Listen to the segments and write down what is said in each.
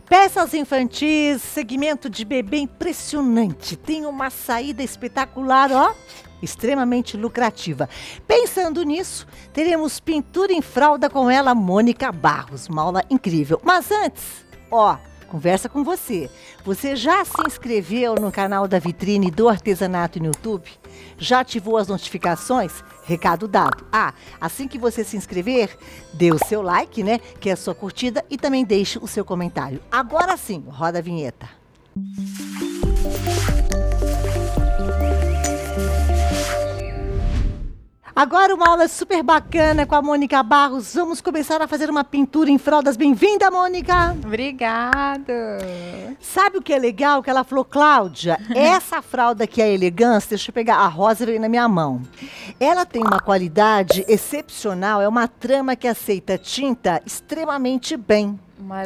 Peças infantis, segmento de bebê impressionante. Tem uma saída espetacular, ó. Extremamente lucrativa. Pensando nisso, teremos pintura em fralda com ela, Mônica Barros. Uma aula incrível. Mas antes, ó, conversa com você. Você já se inscreveu no canal da Vitrine do Artesanato no YouTube? Já ativou as notificações? Recado dado. Assim que você se inscrever, dê o seu like, né? Que é a sua curtida, e também deixe o seu comentário. Agora sim, roda a vinheta. Agora uma aula super bacana com a Mônica Barros. Vamos começar a fazer uma pintura em fraldas. Bem-vinda, Mônica! Obrigada! Sabe o que é legal? Que ela falou, Cláudia, essa fralda aqui, a Elegância, deixa eu pegar, a rosa veio na minha mão. Ela tem uma qualidade excepcional, é uma trama que aceita tinta extremamente bem.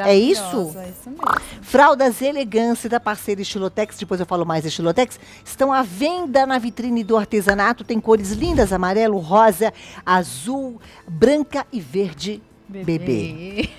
É isso? É isso mesmo. Fraldas Elegância da parceira Estilotex, depois eu falo mais da Estilotex, estão à venda na Vitrine do Artesanato. Tem cores lindas, amarelo, rosa, azul, branca e verde bebê.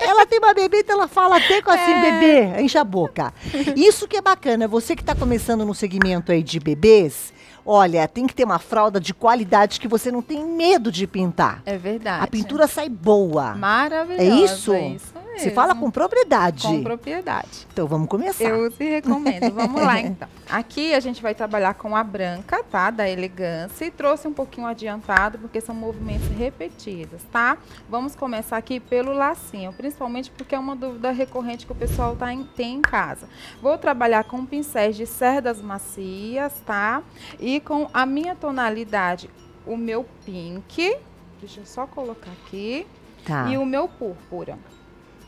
Ela tem uma bebê, então ela fala até com assim, bebê, enche a boca. Isso que é bacana, você que está começando no segmento aí de bebês, olha, tem que ter uma fralda de qualidade que você não tem medo de pintar. É verdade. A pintura sai boa. Maravilhosa. É isso? É isso mesmo. Você fala com propriedade. Com propriedade. Então vamos começar. Eu te recomendo. Vamos lá, então. Aqui a gente vai trabalhar com a branca, tá? Da Elegância. E trouxe um pouquinho adiantado, porque são movimentos repetidos, tá? Vamos começar aqui pelo lacinho, principalmente porque é uma dúvida recorrente que o pessoal tem em casa. Vou trabalhar com pincéis de cerdas macias, tá? E com a minha tonalidade, o meu pink. Deixa eu só colocar aqui. Tá. E o meu púrpura.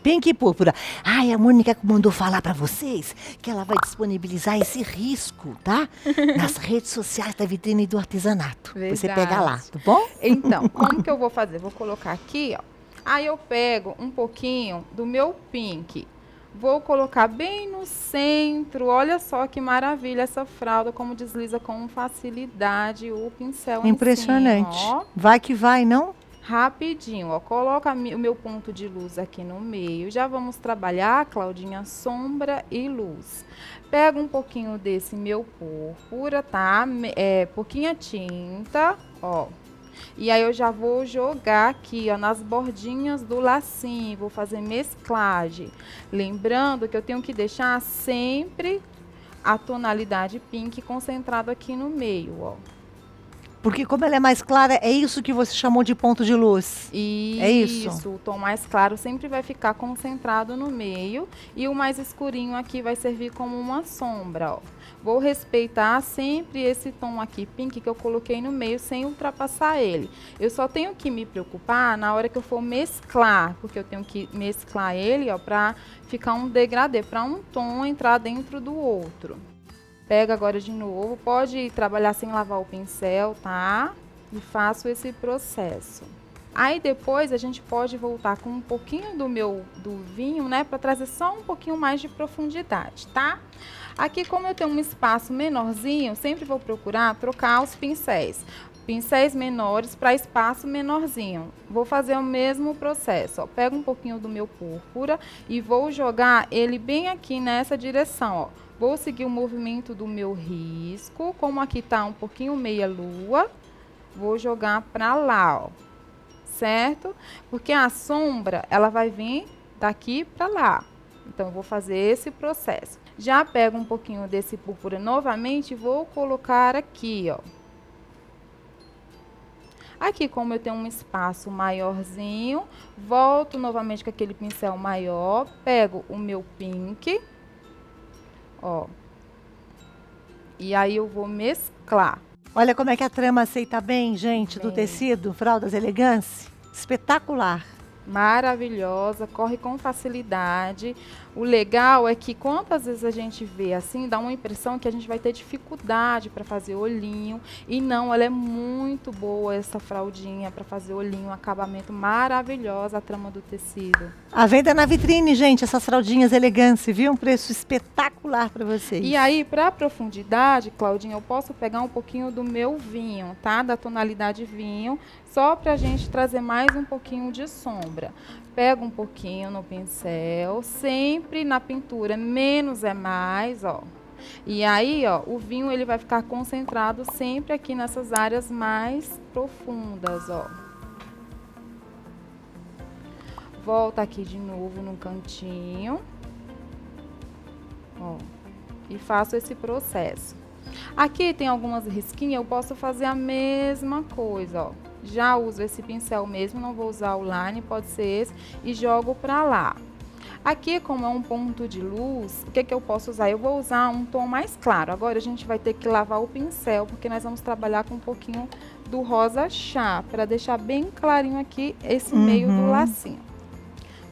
Pink e púrpura. Ai, a Mônica mandou falar pra vocês que ela vai disponibilizar esse risco, tá? Nas redes sociais da Vitrine do Artesanato. Verdade. Você pega lá, tá bom? Então, como que eu vou fazer? Vou colocar aqui, ó. Aí eu pego um pouquinho do meu pink. Vou colocar bem no centro. Olha só que maravilha essa fralda, como desliza com facilidade o pincel Impressionante. Em cima, ó. Vai que vai, não? Rapidinho, ó, coloca o meu ponto de luz aqui no meio. Já vamos trabalhar, Claudinha, sombra e luz. Pega um pouquinho desse meu púrpura, tá? Pouquinha tinta, ó. E aí eu já vou jogar aqui, ó, nas bordinhas do lacinho. Vou fazer mesclagem. Lembrando que eu tenho que deixar sempre a tonalidade pink concentrada aqui no meio, ó. Porque como ela é mais clara, é isso que você chamou de ponto de luz. É isso? Isso, o tom mais claro sempre vai ficar concentrado no meio e o mais escurinho aqui vai servir como uma sombra, ó. Vou respeitar sempre esse tom aqui, pink, que eu coloquei no meio, sem ultrapassar ele. Eu só tenho que me preocupar na hora que eu for mesclar, porque eu tenho que mesclar ele, ó, pra ficar um degradê, pra um tom entrar dentro do outro. Pega agora de novo, pode trabalhar sem lavar o pincel, tá? E faço esse processo. Aí depois a gente pode voltar com um pouquinho do vinho, né? Para trazer só um pouquinho mais de profundidade, tá? Aqui, como eu tenho um espaço menorzinho, sempre vou procurar trocar os pincéis. Pincéis menores para espaço menorzinho. Vou fazer o mesmo processo, ó. Pego um pouquinho do meu púrpura e vou jogar ele bem aqui nessa direção, ó. Vou seguir o movimento do meu risco, como aqui tá um pouquinho meia lua, vou jogar para lá, ó, certo? Porque a sombra, ela vai vir daqui para lá, então eu vou fazer esse processo. Já pego um pouquinho desse púrpura novamente e vou colocar aqui, ó. Aqui, como eu tenho um espaço maiorzinho, volto novamente com aquele pincel maior, pego o meu pink, ó, e aí eu vou mesclar. Olha como é que a trama aceita bem, gente, do tecido, fraldas Elegância. Espetacular. Maravilhosa, corre com facilidade. O legal é que quantas vezes a gente vê assim, dá uma impressão que a gente vai ter dificuldade para fazer olhinho. E não, ela é muito boa essa fraldinha para fazer olhinho, acabamento maravilhosa a trama do tecido. A venda na Vitrine, gente, essas fraldinhas Elegância, viu? Um preço espetacular para vocês. E aí, para profundidade, Claudinha, eu posso pegar um pouquinho do meu vinho, tá? Da tonalidade vinho. só pra gente trazer mais um pouquinho de sombra. Pega um pouquinho no pincel, sempre na pintura, menos é mais, ó. E aí, ó, o vinho ele vai ficar concentrado sempre aqui nessas áreas mais profundas, ó. Volta aqui de novo no cantinho, ó, e faço esse processo. Aqui tem algumas risquinhas, eu posso fazer a mesma coisa, ó. Já uso esse pincel mesmo, não vou usar o line, pode ser esse, e jogo pra lá. Aqui, como é um ponto de luz, o que que eu posso usar? Eu vou usar um tom mais claro. Agora a gente vai ter que lavar o pincel, porque nós vamos trabalhar com um pouquinho do rosa chá, para deixar bem clarinho aqui esse meio do lacinho.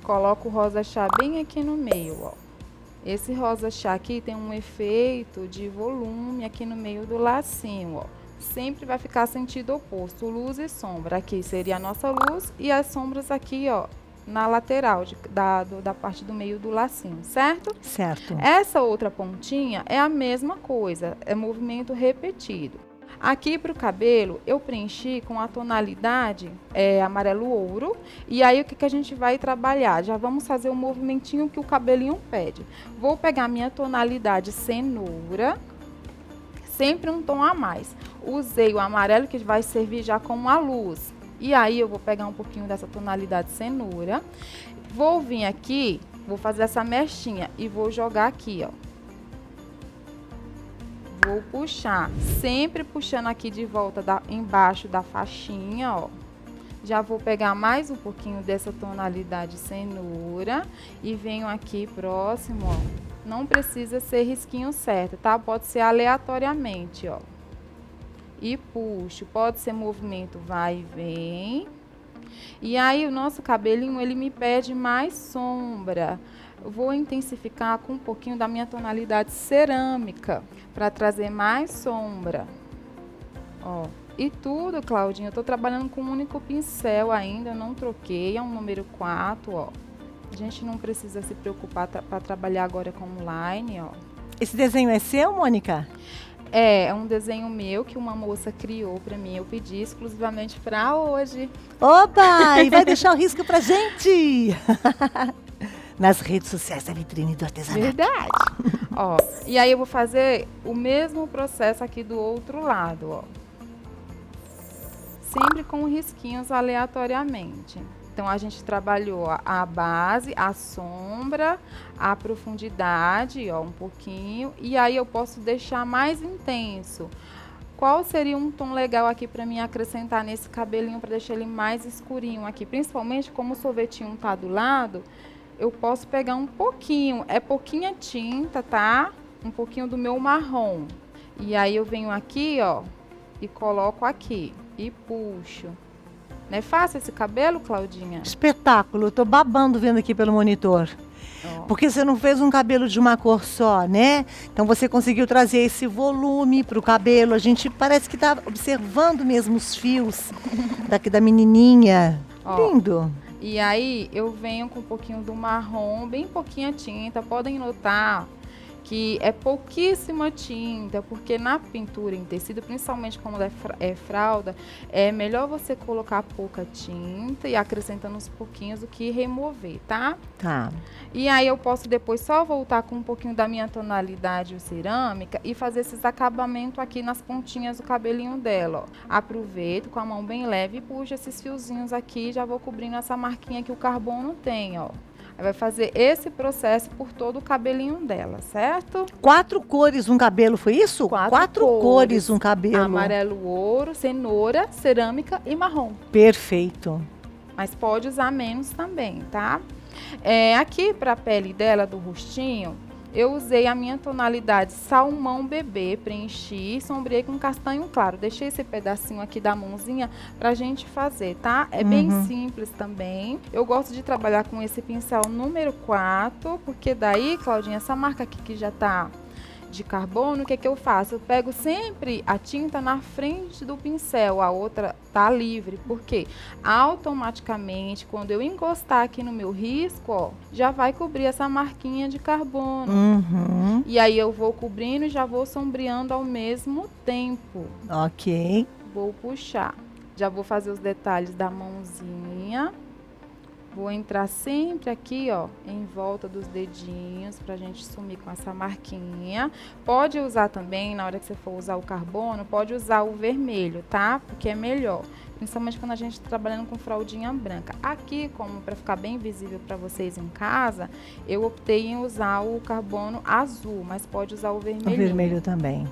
Coloco o rosa chá bem aqui no meio, ó. Esse rosa chá aqui tem um efeito de volume aqui no meio do lacinho, ó. Sempre vai ficar sentido oposto, luz e sombra. Aqui seria a nossa luz e as sombras aqui, ó, na lateral da parte do meio do lacinho, certo? Certo. Essa outra pontinha é a mesma coisa, é movimento repetido. Aqui para o cabelo, eu preenchi com a tonalidade amarelo ouro. E aí, o que a gente vai trabalhar? Já vamos fazer o movimentinho que o cabelinho pede. Vou pegar minha tonalidade cenoura, sempre um tom a mais. Usei o amarelo, que vai servir já como a luz. E aí, eu vou pegar um pouquinho dessa tonalidade cenoura. Vou vir aqui, vou fazer essa mechinha e vou jogar aqui, ó. Vou puxar, sempre puxando aqui de volta embaixo da faixinha, ó. Já vou pegar mais um pouquinho dessa tonalidade cenoura e venho aqui próximo, ó. Não precisa ser risquinho certo, tá? Pode ser aleatoriamente, ó. E puxo, pode ser movimento vai e vem. E aí o nosso cabelinho, ele me pede mais sombra. Vou intensificar com um pouquinho da minha tonalidade cerâmica, para trazer mais sombra. Ó, e tudo, Claudinha, eu tô trabalhando com um único pincel ainda, eu não troquei, é um número 4, ó. A gente não precisa se preocupar para trabalhar agora com line, ó. Esse desenho é seu, Mônica? É um desenho meu que uma moça criou para mim, eu pedi exclusivamente para hoje. Opa! E vai deixar o risco pra gente! Nas redes sociais da Vitrine do Artesanato. Verdade. Ó, e aí eu vou fazer o mesmo processo aqui do outro lado, ó. Sempre com risquinhos aleatoriamente. Então, a gente trabalhou a base, a sombra, a profundidade, ó, um pouquinho. E aí eu posso deixar mais intenso. Qual seria um tom legal aqui para mim acrescentar nesse cabelinho para deixar ele mais escurinho aqui? Principalmente como o sorvetinho tá do lado, eu posso pegar um pouquinho, é pouquinha tinta, tá? Um pouquinho do meu marrom. E aí eu venho aqui, ó, e coloco aqui e puxo. Não é fácil esse cabelo, Claudinha? Espetáculo, eu tô babando vendo aqui pelo monitor. Ó. Porque você não fez um cabelo de uma cor só, né? Então você conseguiu trazer esse volume pro cabelo. A gente parece que tá observando mesmo os fios daqui da menininha. Ó. Lindo. E aí eu venho com um pouquinho do marrom, bem pouquinha tinta. Podem notar que é pouquíssima tinta, porque na pintura em tecido, principalmente como é fralda, é melhor você colocar pouca tinta e acrescentando uns pouquinhos do que remover, tá? Tá. E aí eu posso depois só voltar com um pouquinho da minha tonalidade cerâmica e fazer esses acabamentos aqui nas pontinhas do cabelinho dela, ó. Aproveito com a mão bem leve e puxo esses fiozinhos aqui e já vou cobrindo essa marquinha que o carbono tem, ó. Aí vai fazer esse processo por todo o cabelinho dela, certo? 4 cores um cabelo, foi isso? 4 cores um cabelo. Amarelo, ouro, cenoura, cerâmica e marrom. Perfeito. Mas pode usar menos também, tá? Aqui para a pele dela, do rostinho, eu usei a minha tonalidade salmão bebê, preenchi e sombreei com castanho claro. Deixei esse pedacinho aqui da mãozinha pra gente fazer, tá? É bem simples também. Eu gosto de trabalhar com esse pincel número 4, porque daí, Claudinha, essa marca aqui que já tá de carbono, o que eu faço? Eu pego sempre a tinta na frente do pincel, a outra tá livre, porque automaticamente, quando eu encostar aqui no meu risco, ó, já vai cobrir essa marquinha de carbono. E aí eu vou cobrindo e já vou sombreando ao mesmo tempo. Ok. Vou puxar. Já vou fazer os detalhes da mãozinha. Vou entrar sempre aqui, ó, em volta dos dedinhos, pra gente sumir com essa marquinha. Pode usar também, na hora que você for usar o carbono, pode usar o vermelho, tá? Porque é melhor. Principalmente quando a gente tá trabalhando com fraldinha branca. Aqui, como para ficar bem visível para vocês em casa, eu optei em usar o carbono azul, mas pode usar o vermelho. O vermelho também.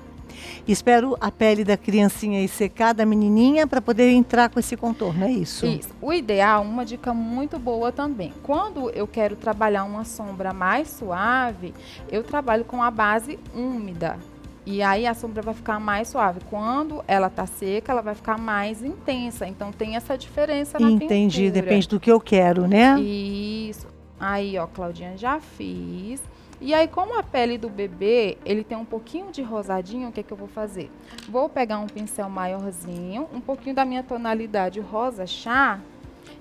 Espero a pele da criancinha aí secar, da menininha, para poder entrar com esse contorno, é isso? Isso. O ideal, uma dica muito boa também. Quando eu quero trabalhar uma sombra mais suave, eu trabalho com a base úmida. E aí a sombra vai ficar mais suave. Quando ela tá seca, ela vai ficar mais intensa. Então tem essa diferença na pintura. Entendi, depende do que eu quero, né? Isso. Aí, ó, Claudinha, já fiz. E aí, como a pele do bebê, ele tem um pouquinho de rosadinho, o que é que eu vou fazer? Vou pegar um pincel maiorzinho, um pouquinho da minha tonalidade rosa chá,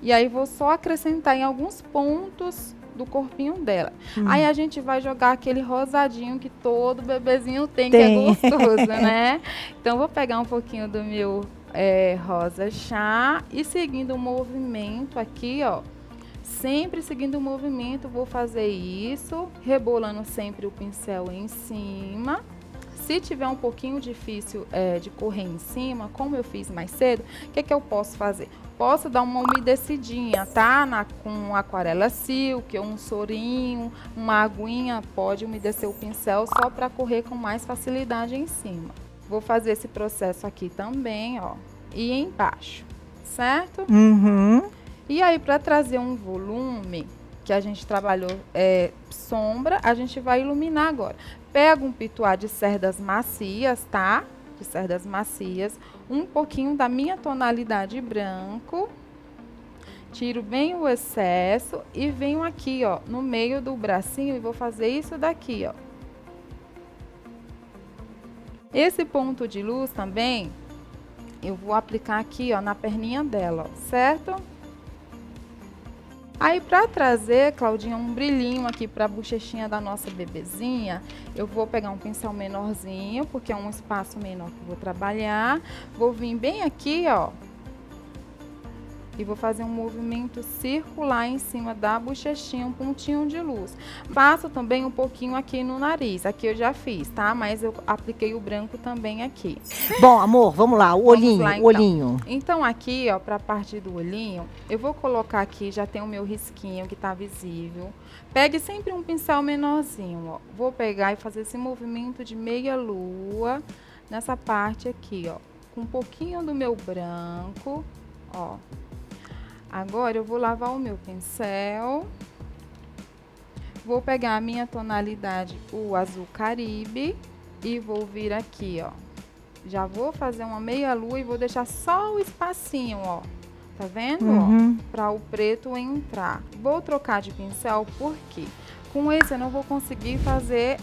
e aí vou só acrescentar em alguns pontos do corpinho dela. Aí a gente vai jogar aquele rosadinho que todo bebezinho tem. Que é gostoso, né? Então, vou pegar um pouquinho do meu rosa chá e seguindo o movimento aqui, ó. Sempre seguindo o movimento, vou fazer isso, rebolando sempre o pincel em cima. Se tiver um pouquinho difícil de correr em cima, como eu fiz mais cedo, o que é que eu posso fazer? Posso dar uma umedecidinha, tá? Com aquarela silk, ou um sorinho, uma aguinha, pode umedecer o pincel só para correr com mais facilidade em cima. Vou fazer esse processo aqui também, ó, e embaixo, certo? E aí, para trazer um volume, que a gente trabalhou sombra, a gente vai iluminar agora. Pega um pituá de cerdas macias, tá? De cerdas macias. Um pouquinho da minha tonalidade branco. Tiro bem o excesso e venho aqui, ó, no meio do bracinho e vou fazer isso daqui, ó. Esse ponto de luz também, eu vou aplicar aqui, ó, na perninha dela, ó, certo? Aí, para trazer, Claudinha, um brilhinho aqui para a bochechinha da nossa bebezinha, eu vou pegar um pincel menorzinho, porque é um espaço menor que eu vou trabalhar. Vou vir bem aqui, ó, e vou fazer um movimento circular em cima da bochechinha, um pontinho de luz. Faço também um pouquinho aqui no nariz. Aqui eu já fiz, tá? Mas eu apliquei o branco também aqui. Bom, amor, vamos lá, o olhinho, lá, então. Olhinho. Então aqui, ó, pra parte do olhinho, eu vou colocar aqui, já tem o meu risquinho que tá visível. Pegue sempre um pincel menorzinho, ó. Vou pegar e fazer esse movimento de meia lua nessa parte aqui, ó. Com um pouquinho do meu branco, ó. Agora eu vou lavar o meu pincel, vou pegar a minha tonalidade, o azul caribe, e vou vir aqui, ó. Já vou fazer uma meia lua e vou deixar só o espacinho, ó. Tá vendo? Ó, para o preto entrar. Vou trocar de pincel porque com esse eu não vou conseguir fazer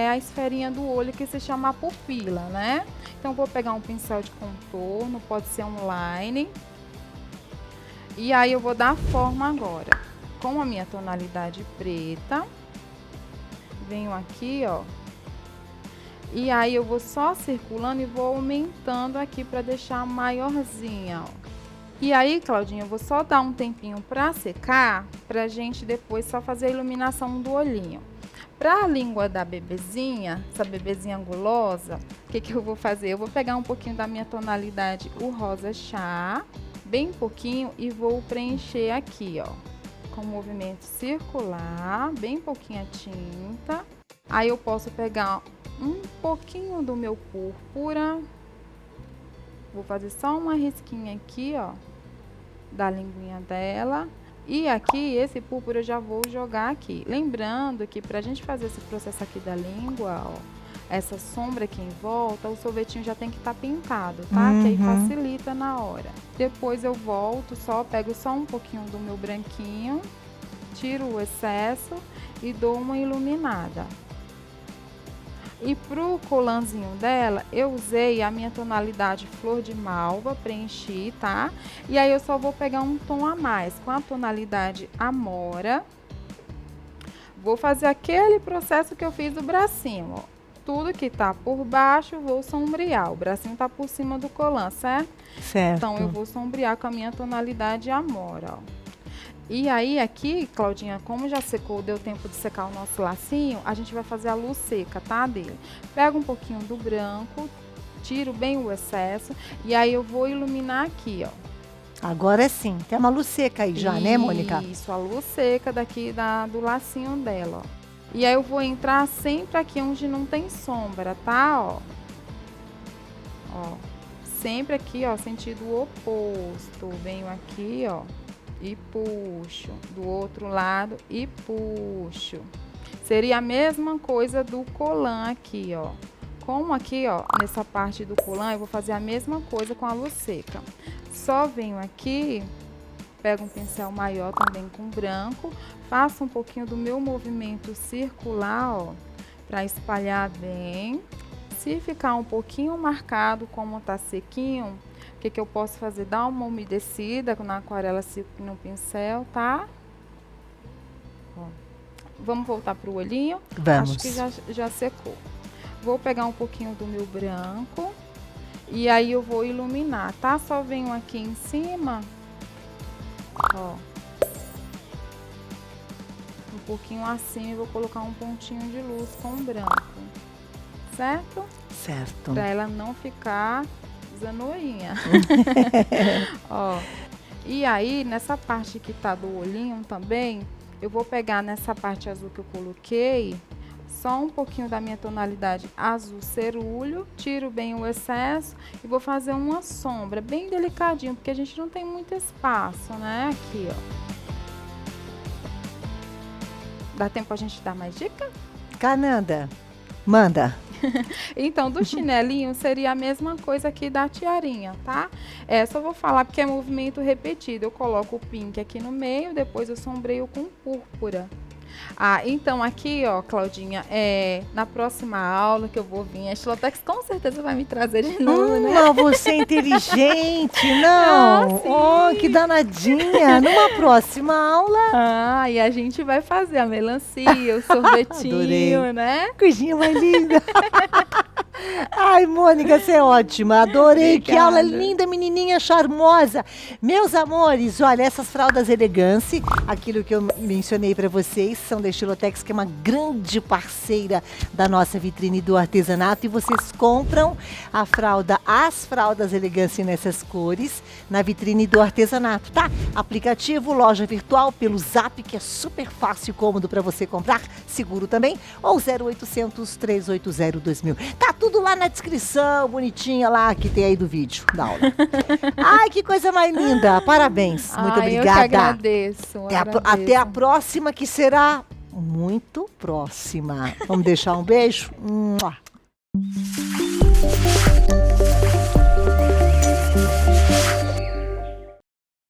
a esferinha do olho que se chama pupila, né? Então vou pegar um pincel de contorno, pode ser um line. E aí eu vou dar forma agora, com a minha tonalidade preta, venho aqui, ó, e aí eu vou só circulando e vou aumentando aqui para deixar maiorzinha, ó. E aí, Claudinha, eu vou só dar um tempinho para secar, pra gente depois só fazer a iluminação do olhinho. Para a língua da bebezinha, essa bebezinha gulosa, o que eu vou fazer? Eu vou pegar um pouquinho da minha tonalidade, o rosa chá, bem pouquinho, e vou preencher aqui, ó, com movimento circular, bem pouquinha tinta. Aí eu posso pegar um pouquinho do meu púrpura, vou fazer só uma risquinha aqui, ó, da linguinha dela. E aqui, esse púrpura eu já vou jogar aqui. Lembrando que pra gente fazer esse processo aqui da língua, ó, essa sombra aqui em volta, o sorvetinho já tem que estar pintado, tá? Que aí facilita na hora. Depois eu volto, pego só um pouquinho do meu branquinho, tiro o excesso e dou uma iluminada. E pro colanzinho dela, eu usei a minha tonalidade flor de malva, preenchi, tá? E aí eu só vou pegar um tom a mais, com a tonalidade amora. Vou fazer aquele processo que eu fiz do bracinho, ó. tudo que tá por baixo, vou sombrear. O bracinho tá por cima do colã, certo? Certo. Então, eu vou sombrear com a minha tonalidade Amora, ó. E aí, aqui, Claudinha, como já secou, deu tempo de secar o nosso lacinho, a gente vai fazer a luz seca, tá, dele? Pega um pouquinho do branco, tiro bem o excesso, e aí eu vou iluminar aqui, ó. Agora sim, tem uma luz seca aí já, né, Mônica? Isso, a luz seca daqui do lacinho dela, ó. E aí eu vou entrar sempre aqui onde não tem sombra, tá, ó. Ó, sempre aqui, ó, sentido oposto. Venho aqui, ó, e puxo. Do outro lado e puxo. Seria a mesma coisa do colã aqui, ó. Como aqui, ó, nessa parte do colã, eu vou fazer a mesma coisa com a luz seca. Só venho aqui, pego um pincel maior também com branco, faço um pouquinho do meu movimento circular, ó, para espalhar bem. Se ficar um pouquinho marcado, como tá sequinho, o que eu posso fazer? Dar uma umedecida na aquarela no pincel, tá? Ó. Vamos voltar pro olhinho? Vamos. Acho que já secou. Vou pegar um pouquinho do meu branco e aí eu vou iluminar, tá? Só venho aqui em cima, ó, um pouquinho assim, eu vou colocar um pontinho de luz com branco, certo? Certo. Pra ela não ficar zanoinha. Ó, e aí, nessa parte que tá do olhinho também, eu vou pegar nessa parte azul que eu coloquei, só um pouquinho da minha tonalidade azul cerúleo, tiro bem o excesso e vou fazer uma sombra bem delicadinho, porque a gente não tem muito espaço, né? Aqui, ó. Dá tempo a gente dar mais dica? Cananda, manda. Então, do chinelinho seria a mesma coisa aqui da tiarinha, tá? Só vou falar porque é movimento repetido. Eu coloco o pink aqui no meio, depois eu sombreio com púrpura. Então aqui, ó, Claudinha, na próxima aula que eu vou vir, a Estilotex com certeza vai me trazer de novo, né? Não, você é inteligente, não. Oh, que danadinha. Numa próxima aula. E a gente vai fazer a melancia, o sorvetinho, Adorei. né? Coisinha mais linda. Ai, Mônica, você é ótima. Adorei. Obrigada. Que aula linda, menininha charmosa. Meus amores, olha, essas fraldas Elegance, aquilo que eu mencionei para vocês, são da Estilotex, que é uma grande parceira da nossa vitrine do artesanato. E vocês compram as fraldas Elegance nessas cores, na vitrine do artesanato, tá? Aplicativo, loja virtual, pelo Zap, que é super fácil e cômodo para você comprar, seguro também, ou 0800 380 2000. Tá tudo lá na descrição, bonitinha lá, que tem aí do vídeo da aula. Ai, que coisa mais linda. Parabéns. Muito obrigada. Eu que agradeço. Até a próxima, que será muito próxima. Vamos deixar um beijo? Mua.